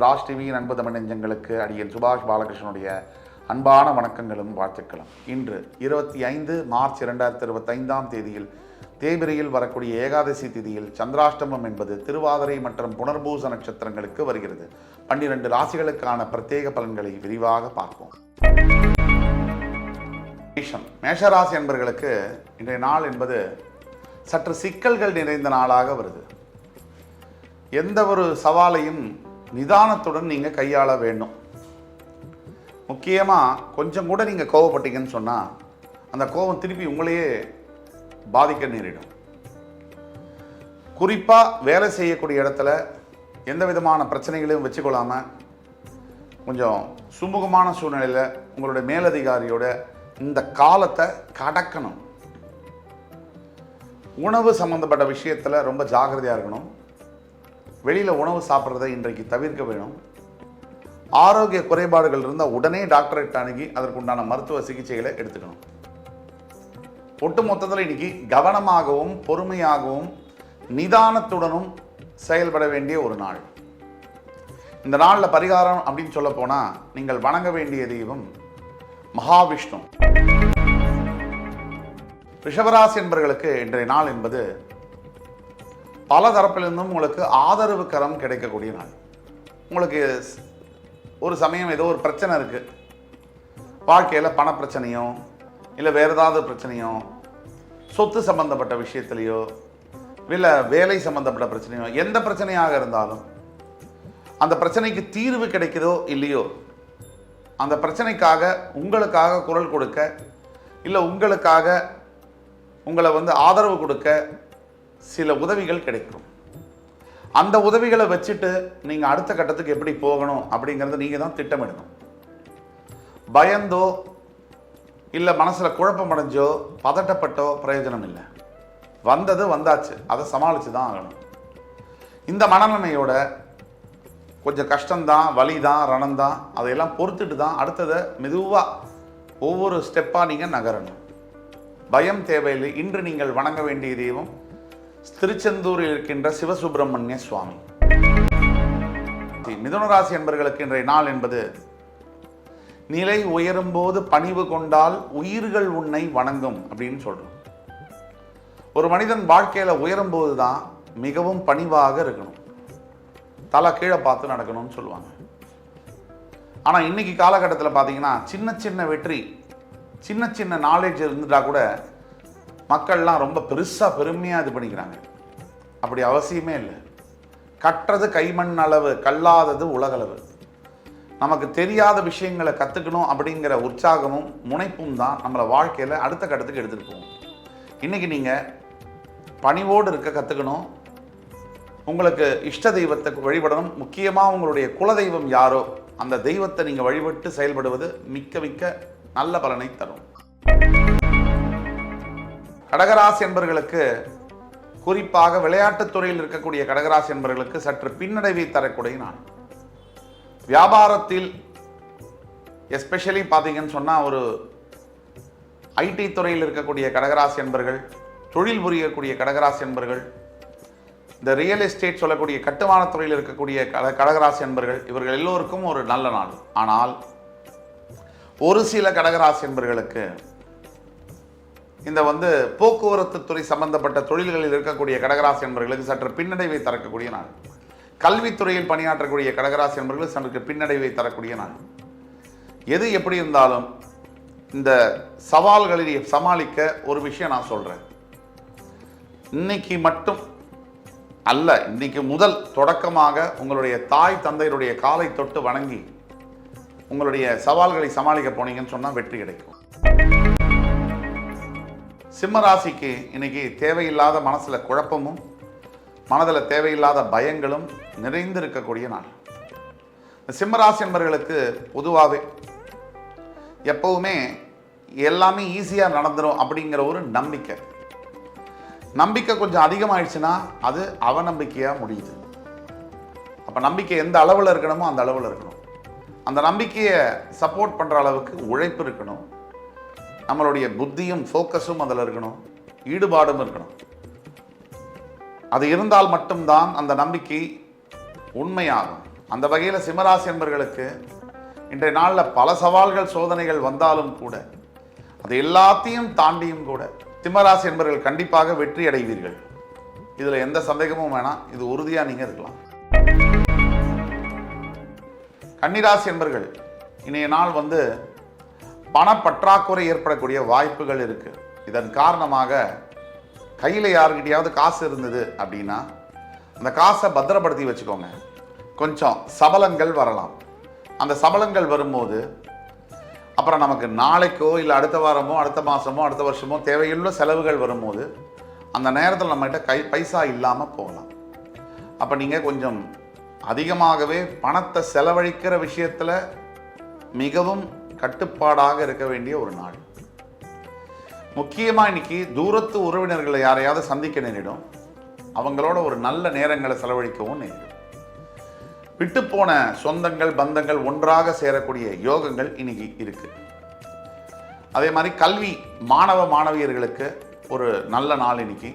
ராஜ் டிவியின் அன்பு தமிழ் நெஞ்சங்களுக்கு அடியன் சுபாஷ் பாலகிருஷ்ணனுடைய அன்பான வணக்கங்களும் வாழ்த்துக்களும். இன்று 25 மார்ச் 2025 தேதியில் தேய்பிரையில் வரக்கூடிய ஏகாதசி திதியில் சந்திராஷ்டமம் என்பது திருவாதிரை மற்றும் புனர்பூச நட்சத்திரங்களுக்கு வருகிறது. 12 ராசிகளுக்கான பிரத்யேக பலன்களை விரிவாக பார்ப்போம். மேஷராசி என்பவர்களுக்கு இன்றைய நாள் என்பது சற்று சிக்கல்கள் நிறைந்த நாளாக வருது. எந்த ஒரு சவாலையும் நிதானத்துடன் நீங்கள் கையாள வேண்டும். முக்கியமாக கொஞ்சம் கூட நீங்கள் கோவப்பட்டீங்கன்னு சொன்னால் அந்த கோபம் திருப்பி உங்களையே பாதிக்க நேரிடும். குறிப்பாக வேலை செய்யக்கூடிய இடத்துல எந்த விதமான பிரச்சனைகளையும் வச்சுக்கொள்ளாமல் கொஞ்சம் சுமூகமான சூழ்நிலையில் உங்களுடைய மேலதிகாரியோட இந்த காலத்தை கடக்கணும். உணவு சம்மந்தப்பட்ட விஷயத்தில் ரொம்ப ஜாக்கிரதையாக இருக்கணும். வெளியில் உணவு சாப்பிட்றதை இன்றைக்கு தவிர்க்க வேணும். ஆரோக்கிய குறைபாடுகள் இருந்தால் உடனே டாக்டர்கிட்ட அணுகி அதற்குண்டான மருத்துவ சிகிச்சைகளை எடுத்துக்கணும். ஒட்டு மொத்தத்தில் இன்னைக்கு கவனமாகவும் பொறுமையாகவும் நிதானத்துடனும் செயல்பட வேண்டிய ஒரு நாள். இந்த நாளில் பரிகாரம் அப்படின்னு சொல்ல போனால் நீங்கள் வணங்க வேண்டிய தெய்வம் மகாவிஷ்ணு. ரிஷபராசி என்பவர்களுக்கு இன்றைய நாள் என்பது பல தரப்பிலிருந்தும் உங்களுக்கு ஆதரவு கரம் கிடைக்கக்கூடிய நாள். உங்களுக்கு ஒரு சமயம் ஏதோ ஒரு பிரச்சனை இருக்குது, வாழ்க்கையில் பண பிரச்சனையோ இல்லை வேறு ஏதாவது பிரச்சனையோ, சொத்து சம்பந்தப்பட்ட விஷயத்துலையோ இல்லை வேலை சம்பந்தப்பட்ட பிரச்சனையோ, எந்த பிரச்சனையாக இருந்தாலும் அந்த பிரச்சனைக்கு தீர்வு கிடைக்குதோ இல்லையோ, அந்த பிரச்சனைக்காக உங்களுக்காக குரல் கொடுக்க இல்லை உங்களுக்காக உங்களை ஆதரவு கொடுக்க சில உதவிகள் கிடைக்கும். அந்த உதவிகளை வச்சுட்டு நீங்கள் அடுத்த கட்டத்துக்கு எப்படி போகணும் அப்படிங்கிறத நீங்கள் தான் திட்டமிடணும். பயந்தோ இல்லை மனசில் குழப்பம் அடைஞ்சோ பதட்டப்பட்டோ பிரயோஜனம் இல்லை. வந்தது வந்தாச்சு, அதை சமாளித்து தான் ஆகணும். இந்த மனநிலைமையோட கொஞ்சம் கஷ்டம்தான், வலி தான், ரணம்தான், அதையெல்லாம் பொறுத்துட்டு தான் அடுத்ததை மெதுவாக ஒவ்வொரு ஸ்டெப்பாக நீங்கள் நகரணும். பயம் தேவையில்லை. இன்று நீங்கள் வணங்க வேண்டிய தெய்வம் திருச்செந்தூரில் இருக்கின்ற சிவசுப்பிரமணிய சுவாமி. மிதுனராசி என்பவர்களுக்கு இன்றைய நாள் என்பது நிலை உயரும் போது பணிவு கொண்டால் உயிர்கள் உன்னை வணங்கும் அப்படின்னு சொல்றோம். ஒரு மனிதன் வாழ்க்கையில உயரும் போது தான் மிகவும் பணிவாக இருக்கணும், தலை கீழே பார்த்து நடக்கணும்னு சொல்லுவாங்க. ஆனா இன்னைக்கு காலகட்டத்தில் பார்த்தீங்கன்னா சின்ன சின்ன வெற்றி, சின்ன சின்ன நாலேஜ் இருந்துட்டா கூட மக்கள்லாம் ரொம்ப பெருமையாக இது பண்ணிக்கிறாங்க. அப்படி அவசியமே இல்லை. கற்றது கைமண் அளவு, கல்லாதது உலகளவு. நமக்கு தெரியாத விஷயங்களை கற்றுக்கணும் அப்படிங்கிற உற்சாகமும் முனைப்பும் தான் நம்மளை வாழ்க்கையில் அடுத்த கட்டத்துக்கு எடுத்துகிட்டு போகும். இன்றைக்கி நீங்கள் பணிவோடு இருக்க கற்றுக்கணும். உங்களுக்கு இஷ்ட தெய்வத்தை வழிபடணும். முக்கியமாக உங்களுடைய குலதெய்வம் யாரோ அந்த தெய்வத்தை நீங்கள் வழிபட்டு செயல்படுவது மிக்க மிக்க நல்ல பலனை தரும். கடகராசி என்பவர்களுக்கு, குறிப்பாக விளையாட்டுத் துறையில் இருக்கக்கூடிய கடகராசி என்பவர்களுக்கு சற்று பின்னடைவை தரக்கூடிய நாள். வியாபாரத்தில் எஸ்பெஷலி பார்த்தீங்கன்னு சொன்னால் ஒரு ஐடி துறையில் இருக்கக்கூடிய கடகராசி என்பவர்கள், தொழில் புரியக்கூடிய கடகராசி என்பவர்கள், இந்த ரியல் எஸ்டேட் சொல்லக்கூடிய கட்டுமான துறையில் இருக்கக்கூடிய கடகராசி என்பவர்கள், இவர்கள் எல்லோருக்கும் ஒரு நல்ல நாள். ஆனால் ஒரு சில கடகராசி என்பவர்களுக்கு இந்த போக்குவரத்து துறை சம்பந்தப்பட்ட தொழில்களில் இருக்கக்கூடிய கடகராசி என்பவர்களுக்கு சற்று பின்னடைவை தரக்கூடிய நாள். கல்வித்துறையில் பணியாற்றக்கூடிய கடகராசி என்பவர்களுக்கு சற்று பின்னடைவை தரக்கூடிய நாள். எது எப்படி இருந்தாலும் இந்த சவால்களை சமாளிக்க ஒரு விஷயம் நான் சொல்றேன். இன்னைக்கு மட்டும் அல்ல, இன்னைக்கு முதல் தொடக்கமாக உங்களுடைய தாய் தந்தையருடைய காலை தொட்டு வணங்கி உங்களுடைய சவால்களை சமாளிக்க போனீங்கன்னு சொன்னால் வெற்றி கிடைக்கும். சிம்மராசிக்கு இன்னைக்கு தேவையில்லாத மனசில் குழப்பமும் மனதில் தேவையில்லாத பயங்களும் நிறைந்து இருக்கக்கூடிய நாள். சிம்மராசி என்பவர்களுக்கு பொதுவாகவே எப்பவுமே எல்லாமே ஈஸியாக நடந்துடும் அப்படிங்கிற ஒரு நம்பிக்கை கொஞ்சம் அதிகமாகிடுச்சுன்னா அது அவநம்பிக்கையாக முடியுது. அப்போ நம்பிக்கை எந்த அளவில் இருக்கணுமோ அந்த அளவில் இருக்கணும். அந்த நம்பிக்கையை சப்போர்ட் பண்ணுற அளவுக்கு உழைப்பு இருக்கணும். நம்மளுடைய புத்தியும் ஃபோக்கஸும் அதில் இருக்கணும், ஈடுபாடும் இருக்கணும். அது இருந்தால் மட்டும்தான் அந்த நம்பிக்கை உண்மையாகும். அந்த வகையில் சிம்மராசி என்பர்களுக்கு இன்றைய நாளில் பல சவால்கள் சோதனைகள் வந்தாலும் கூட அது எல்லாத்தையும் தாண்டியும் கூட சிம்மராசி என்பர்கள் கண்டிப்பாக வெற்றி அடைவீர்கள். இதில் எந்த சந்தேகமும் வேணாம், இது உறுதியாக நீங்கள் இருக்கலாம். கன்னிராசி என்பர்கள் இன்றைய நாள் பணப்பற்றாக்குறை ஏற்படக்கூடிய வாய்ப்புகள் இருக்கு. இதன் காரணமாக கையில் யாருக்கிட்டையாவது காசு இருந்தது அப்படின்னா அந்த காசை பத்திரப்படுத்தி வச்சுக்கோங்க. கொஞ்சம் சபலங்கள் வரலாம். அந்த சபலங்கள் வரும்போது அப்புறம் நமக்கு நாளைக்கோ இல்லை அடுத்த வாரமோ அடுத்த மாதமோ அடுத்த வருஷமோ தேவையுள்ள செலவுகள் வரும்போது அந்த நேரத்தில் நம்மகிட்ட பைசா இல்லாமல் போகலாம். அப்போ நீங்கள் கொஞ்சம் அதிகமாகவே பணத்தை செலவழிக்கிற விஷயத்தில் மிகவும் கட்டுப்பாடாக இருக்க வேண்டிய ஒரு நாள். முக்கியமாக இன்னைக்கு தூரத்து உறவினர்களை யாரையாவது சந்திக்க நேரிடும். அவங்களோட ஒரு நல்ல நேரங்களை செலவழிக்கவும் நேரிடும். விட்டுப்போன சொந்தங்கள் பந்தங்கள் ஒன்றாக சேரக்கூடிய யோகங்கள் இன்னைக்கு இருக்கு. அதே மாதிரி கல்வி மாணவ மாணவியர்களுக்கு ஒரு நல்ல நாள். இன்னைக்கு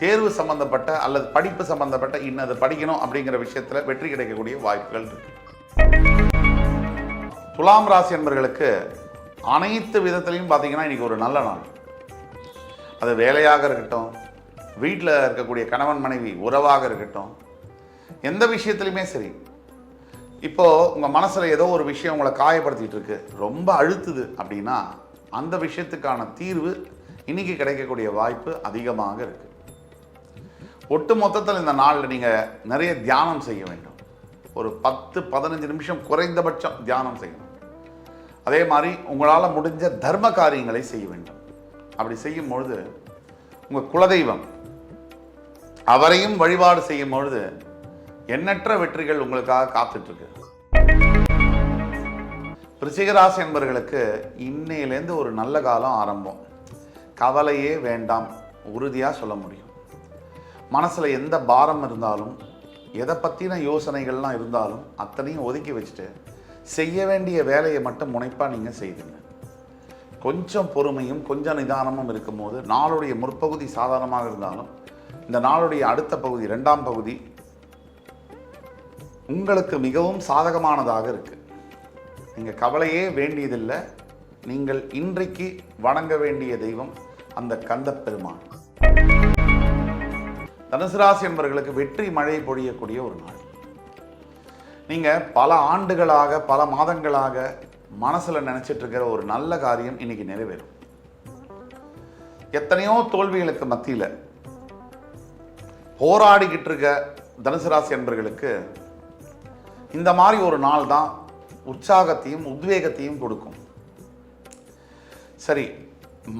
தேர்வு சம்பந்தப்பட்ட அல்லது படிப்பு சம்பந்தப்பட்ட இன்னது படிக்கணும் அப்படிங்கிற விஷயத்தில் வெற்றி கிடைக்கக்கூடிய வாய்ப்புகள் இருக்கு. துலாம் ராசி என்பவர்களுக்கு அனைத்து விதத்திலையும் பார்த்தீங்கன்னா இன்னைக்கு ஒரு நல்ல நாள். அது வேலையாக இருக்கட்டும், வீட்டில் இருக்கக்கூடிய கணவன் மனைவி உறவாக இருக்கட்டும், எந்த விஷயத்துலையுமே சரி. இப்போது உங்கள் மனசில் ஏதோ ஒரு விஷயம் உங்களை காயப்படுத்திட்டு இருக்கு, ரொம்ப அழுத்துது அப்படின்னா அந்த விஷயத்துக்கான தீர்வு இன்னைக்கு கிடைக்கக்கூடிய வாய்ப்பு அதிகமாக இருக்கு. ஒட்டு மொத்தத்தில் இந்த நாளில் நீங்கள் நிறைய தியானம் செய்ய வேண்டும். ஒரு 10-15 நிமிஷம் குறைந்தபட்சம் தியானம் செய்யணும். அதே மாதிரி உங்களால் முடிஞ்ச தர்ம காரியங்களை செய்ய வேண்டும். அப்படி செய்யும் பொழுது உங்கள் குலதெய்வம் அவரையும் வழிபாடு செய்யும் பொழுது எண்ணற்ற வெற்றிகள் உங்களுக்காக காத்துட்டு இருக்கு. விருச்சிக ராசி என்பவர்களுக்கு இன்னையிலேருந்து ஒரு நல்ல காலம் ஆரம்பம். கவலையே வேண்டாம், உறுதியாக சொல்ல முடியும். மனசில் எந்த பாரம் இருந்தாலும், எதை பற்றின யோசனைகள்லாம் இருந்தாலும் அத்தனையும் ஒதுக்கி வச்சுட்டு செய்ய வேண்டிய வேலையை மட்டும் முனைப்பாக நீங்கள் செய்துங்க. கொஞ்சம் பொறுமையும் கொஞ்சம் நிதானமும் இருக்கும்போது நாளுடைய முற்பகுதி சாதாரணமாக இருந்தாலும் இந்த நாளுடைய அடுத்த பகுதி 2ஆம் பகுதி உங்களுக்கு மிகவும் சாதகமானதாக இருக்கு. நீங்கள் கவலையே வேண்டியதில்லை. நீங்கள் இன்றைக்கு வணங்க வேண்டிய தெய்வம் அந்த கந்த பெருமான். தனுசு ராசி என்பவர்களுக்கு வெற்றி மழை பொழியக்கூடிய ஒரு நாள். நீங்கள் பல ஆண்டுகளாக பல மாதங்களாக மனசில் நினச்சிட்டு இருக்கிற ஒரு நல்ல காரியம் இன்னைக்கு நிறைவேறும். எத்தனையோ தோல்விகளுக்கு மத்தியில் போராடிக்கிட்டு இருக்க தனுசு ராசி என்பவர்களுக்கு இந்த மாதிரி ஒரு நாள் தான் உற்சாகத்தையும் உத்வேகத்தையும் கொடுக்கும். சரி,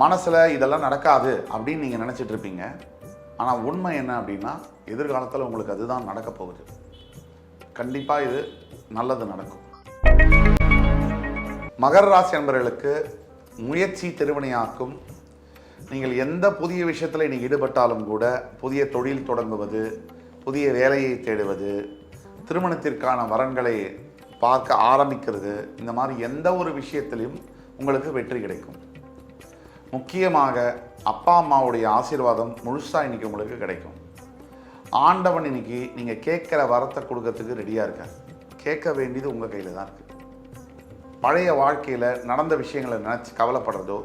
மனசில் இதெல்லாம் நடக்காது அப்படின்னு நீங்கள் நினச்சிட்டு இருப்பீங்க. ஆனால் உண்மை என்ன அப்படின்னா எதிர்காலத்தில் உங்களுக்கு அதுதான் நடக்க போகுது. கண்டிப்பாக இது நல்லது நடக்கும். மகர ராசி என்பவர்களுக்கு முயற்சி திருவினையாக்கும். நீங்கள் எந்த புதிய விஷயத்தில் இன்னைக்கு ஈடுபட்டாலும் கூட, புதிய தொழில் தொடங்குவது, புதிய வேலையை தேடுவது, திருமணத்திற்கான வரன்களை பார்க்க ஆரம்பிக்கிறது, இந்த மாதிரி எந்த ஒரு விஷயத்திலையும் உங்களுக்கு வெற்றி கிடைக்கும். முக்கியமாக அப்பா அம்மாவுடைய ஆசீர்வாதம் முழுசாக இன்னைக்கு உங்களுக்கு கிடைக்கும். ஆண்டவன் இன்னைக்கு நீங்கள் கேட்குற வரத்தை கொடுக்கறதுக்கு ரெடியாக இருக்கார். கேட்க வேண்டியது உங்கள் கையில் தான் இருக்குது. பழைய வாழ்க்கையில் நடந்த விஷயங்களை நினச்சி கவலைப்படுறதோ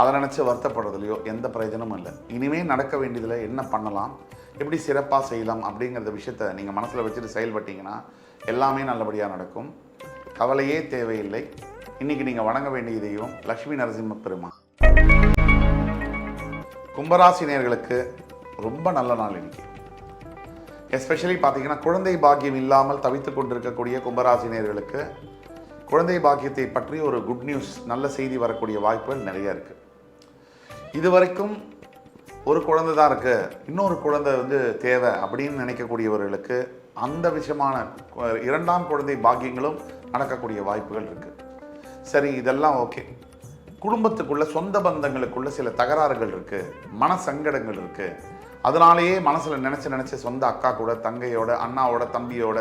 அதை நினச்சி வருத்தப்படுறதுலையோ எந்த பிரயோஜனமும் இல்லை. இனிமேல் நடக்க வேண்டியதில் என்ன பண்ணலாம், எப்படி சிறப்பாக செய்யலாம் அப்படிங்கிற விஷயத்தை நீங்கள் மனசில் வச்சுட்டு செயல்பட்டீங்கன்னா எல்லாமே நல்லபடியாக நடக்கும். கவலையே தேவையில்லை. இன்றைக்கி நீங்கள் வணங்க வேண்டிய தெய்வம் லக்ஷ்மி நரசிம்ம பெருமான். கும்பராசி நேயர்களுக்கு ரொம்ப நல்ல நாள் இன்னைக்கு. எஸ்பெஷலி பார்த்தீங்கன்னா குழந்தை பாக்கியம் இல்லாமல் தவித்து கொண்டிருக்கக்கூடிய கும்பராசி நேயர்களுக்கு குழந்தை பாக்கியத்தை பற்றி ஒரு குட் நியூஸ், நல்ல செய்தி வரக்கூடிய வாய்ப்புகள் நிறைய இருக்குது. இதுவரைக்கும் ஒரு குழந்தை தான் இருக்குது, இன்னொரு குழந்தை தேவை அப்படின்னு நினைக்கக்கூடியவர்களுக்கு அந்த விஷயமான 2ஆம் குழந்தை பாக்கியங்களும் நடக்கக்கூடிய வாய்ப்புகள் இருக்குது. சரி, இதெல்லாம் ஓகே. குடும்பத்துக்குள்ள சொந்த பந்தங்களுக்குள்ள சில தகராறுகள் இருக்குது, மன சங்கடங்கள் இருக்குது. அதனாலேயே மனசில் நினச்சி சொந்த அக்கா கூட, தங்கையோட, அண்ணாவோட, தம்பியோட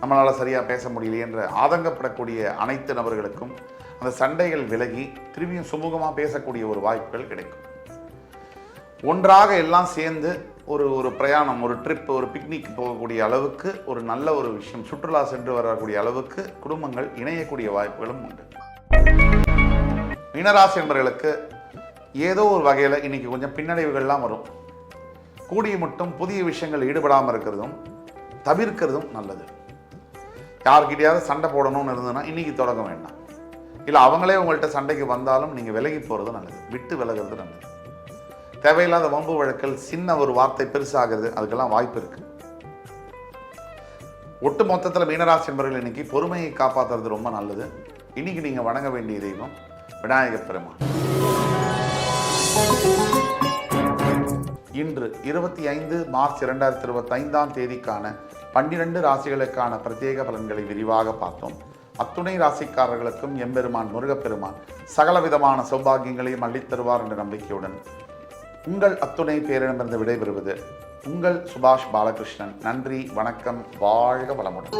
நம்மளால் சரியாக பேச முடியலையே என்ற ஆதங்கப்படக்கூடிய அனைத்து நபர்களுக்கும் அந்த சண்டைகள் விலகி திரும்பியும் சுமூகமாக பேசக்கூடிய ஒரு வாய்ப்புகள் கிடைக்கும். ஒன்றாக எல்லாம் சேர்ந்து ஒரு பிரயாணம், ஒரு ட்ரிப், ஒரு பிக்னிக் போகக்கூடிய அளவுக்கு ஒரு நல்ல ஒரு விஷயம், சுற்றுலா சென்று வரக்கூடிய அளவுக்கு குடும்பங்கள் இணையக்கூடிய வாய்ப்புகளும் உண்டு. மீனராசி என்பவர்களுக்கு ஏதோ ஒரு வகையில் இன்னைக்கு கொஞ்சம் பின்னடைவுகள்லாம் வரும். கூடிய மட்டும் புதிய விஷயங்கள் ஈடுபடாமல் இருக்கிறதும் தவிர்க்கிறதும் நல்லது. யார்கிட்டயாவது சண்டை போடணும்னு இருந்ததுன்னா இன்னைக்கு தொடங்க வேண்டாம். இல்லை அவங்களே உங்கள்கிட்ட சண்டைக்கு வந்தாலும் நீங்கள் விலகி போகிறது நல்லது, விட்டு விலகிறது நல்லது. தேவையில்லாத வம்பு வழக்கல், சின்ன ஒரு வார்த்தை பெருசாகிறது, அதுக்கெல்லாம் வாய்ப்பு இருக்கு. ஒட்டு மொத்தத்தில் மீனராசி என்பவர்கள் இன்னைக்கு பொறுமையை காப்பாற்றுறது ரொம்ப நல்லது. இன்னைக்கு நீங்கள் வணங்க வேண்டிய தெய்வம் விநாயகர் பெருமான். இன்று 25 மார்ச் 2025 தேதிக்கான 12 ராசிகளுக்கான பிரத்யேக பலன்களை விரிவாக பார்த்தோம். அத்துணை ராசிக்காரர்களுக்கும் எம்பெருமான் முருகப்பெருமான் சகலவிதமான சௌபாகியங்களையும் அள்ளித்தருவார் என்ற நம்பிக்கையுடன் உங்கள் அத்துணை பேரிடமிருந்து விடைபெறுவது உங்கள் சுபாஷ் பாலகிருஷ்ணன். நன்றி, வணக்கம், வாழ்க வளமுடன்.